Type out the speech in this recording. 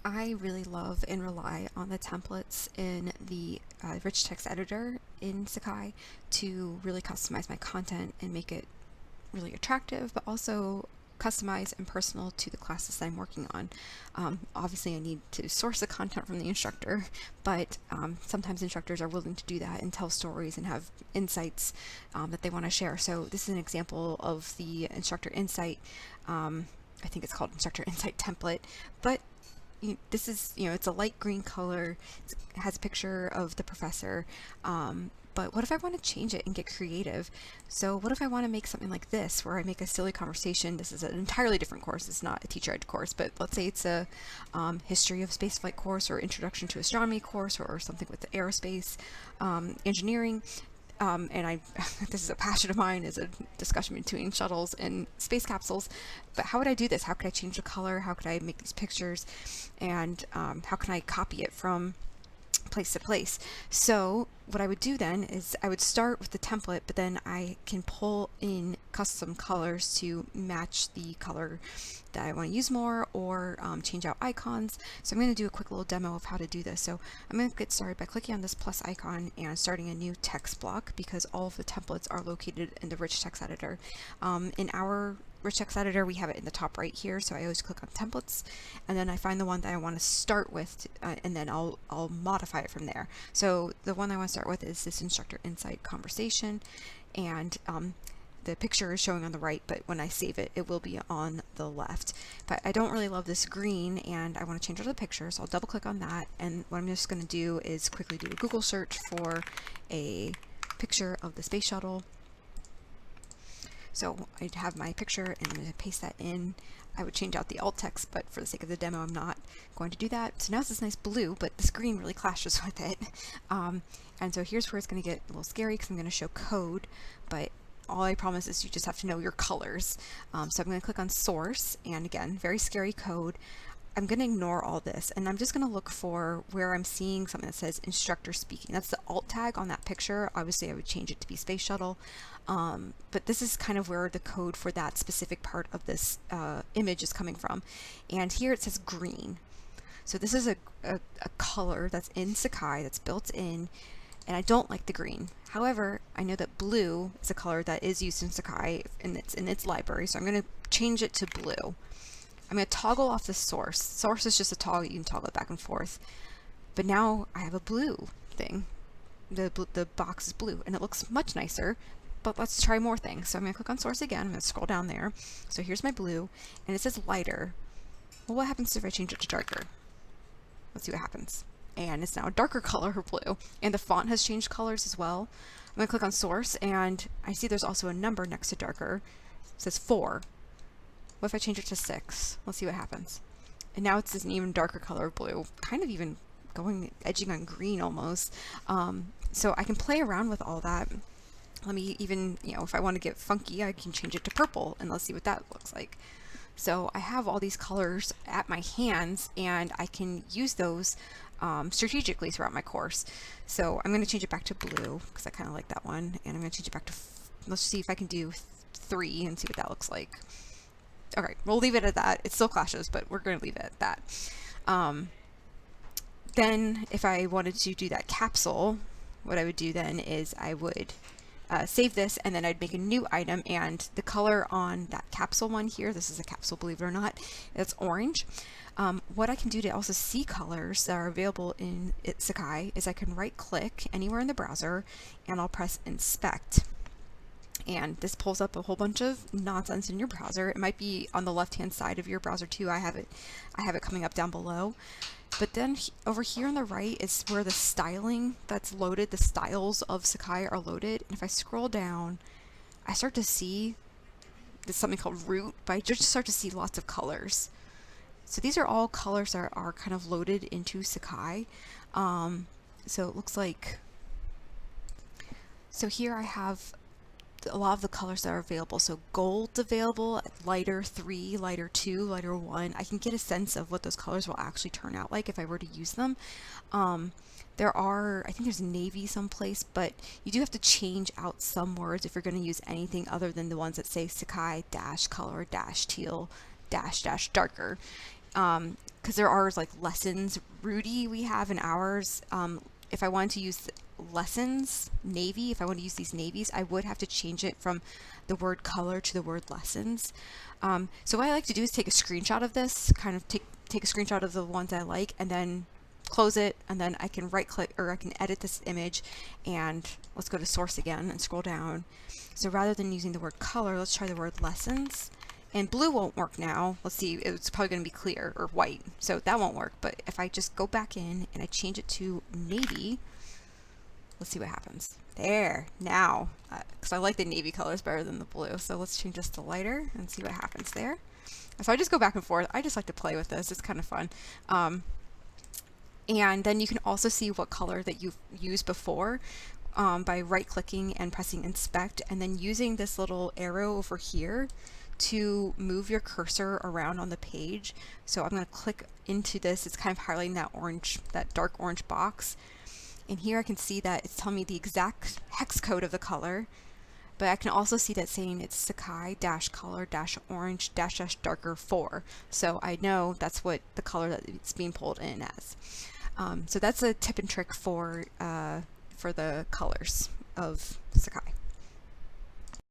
I really love and rely on the templates in the rich text editor in Sakai to really customize my content and make it really attractive, but also customized and personal to the classes that I'm working on. Obviously, I need to source the content from the instructor, but sometimes instructors are willing to do that and tell stories and have insights that they want to share. So this is an example of the instructor insight. I think it's called instructor insight template, but this is, it's a light green color. It has a picture of the professor. But what if I want to change it and get creative? So what if I want to make something like this, where I make a silly conversation? This is an entirely different course. It's not a teacher ed course, but let's say it's a history of spaceflight course or introduction to astronomy course or something with the aerospace engineering. And this is a passion of mine, is a discussion between shuttles and space capsules. But how would I do this? How could I change the color? How could I make these pictures? And how can I copy it from place to place? So what I would do then is I would start with the template, but then I can pull in custom colors to match the color that I want to use more, or change out icons. So I'm going to do a quick little demo of how to do this. So I'm going to get started by clicking on this plus icon and starting a new text block, because all of the templates are located in the rich text editor. In our rich text editor, we have it in the top right here, so I always click on templates, and then I find the one that I want to start with, and then I'll modify it from there. So the one I want to start with is this instructor insight conversation, and the picture is showing on the right, but when I save it, it will be on the left. But I don't really love this green, and I want to change it to the picture, so I'll double click on that, and what I'm just going to do is quickly do a Google search for a picture of the space shuttle. So I'd have my picture, and I'm going to paste that in. I would change out the alt text, but for the sake of the demo, I'm not going to do that. So now it's this nice blue, but this green really clashes with it. And so here's where it's going to get a little scary, because I'm going to show code, but all I promise is you just have to know your colors. So I'm going to click on source, and again, very scary code. I'm going to ignore all this, and I'm just going to look for where I'm seeing something that says instructor speaking. That's the alt tag on that picture. Obviously, I would change it to be space shuttle, but this is kind of where the code for that specific part of this image is coming from. And here it says green. So this is a color that's in Sakai, that's built in, and I don't like the green. However, I know that blue is a color that is used in Sakai, and it's in its library, so I'm going to change it to blue. I'm going to toggle off the source. Source is just a toggle, you can toggle it back and forth. But now I have a blue thing. The box is blue, and it looks much nicer, but let's try more things. So I'm going to click on source again. I'm going to scroll down there. So here's my blue, and it says lighter. Well, what happens if I change it to darker? Let's see what happens. And it's now a darker color of blue, and the font has changed colors as well. I'm going to click on source, and I see there's also a number next to darker. It says 4. What if I change it to 6? Let's see what happens. And now it's this even darker color of blue, kind of even edging on green almost. So I can play around with all that. Let me even, if I want to get funky, I can change it to purple, and let's see what that looks like. So I have all these colors at my hands, and I can use those strategically throughout my course. So I'm going to change it back to blue, because I kind of like that one, and I'm going to change it back to, let's see if I can do 3 and see what that looks like. Okay, we'll leave it at that. It still clashes, but we're going to leave it at that. Then if I wanted to do that capsule, what I would do then is I would save this, and then I'd make a new item, and the color on that capsule one here, this is a capsule, believe it or not, it's orange. What I can do to also see colors that are available in Sakai is I can right click anywhere in the browser, and I'll press inspect. And this pulls up a whole bunch of nonsense in your browser. It might be on the left hand side of your browser too. I have it coming up down below. But then over here on the right is where the styling that's loaded, the styles of Sakai are loaded. And if I scroll down, I start to see there's something called root, but I just start to see lots of colors. So these are all colors that are kind of loaded into Sakai. So it looks like, so here I have a lot of the colors that are available. So gold's available, lighter 3, lighter 2, lighter 1. I can get a sense of what those colors will actually turn out like if I were to use them. There are, I think there's navy someplace, but you do have to change out some words if you're going to use anything other than the ones that say Sakai dash color dash teal dash dash darker. Because because there are like lessons Rudy we have in ours. If I wanted to use lessons navy, if I want to use these navies, I would have to change it from the word color to the word lessons. So what I like to do is take a screenshot of this, kind of take a screenshot of the ones I like, and then close it, and then I can right click, or I can edit this image, and let's go to source again and scroll down. So rather than using the word color, let's try the word lessons. And blue won't work now. Let's see, it's probably going to be clear or white, so that won't work. But if I just go back in and I change it to navy, let's see what happens. There, now, because I like the navy colors better than the blue, so let's change this to lighter and see what happens there. So I just go back and forth. I just like to play with this. It's kind of fun. And then you can also see what color that you've used before by right-clicking and pressing inspect, and then using this little arrow over here to move your cursor around on the page. So I'm going to click into this. It's kind of highlighting that orange, that dark orange box. And here I can see that it's telling me the exact hex code of the color, but I can also see that saying it's Sakai-color-orange-darker 4. So I know that's what the color that it's being pulled in as. So that's a tip and trick for the colors of Sakai.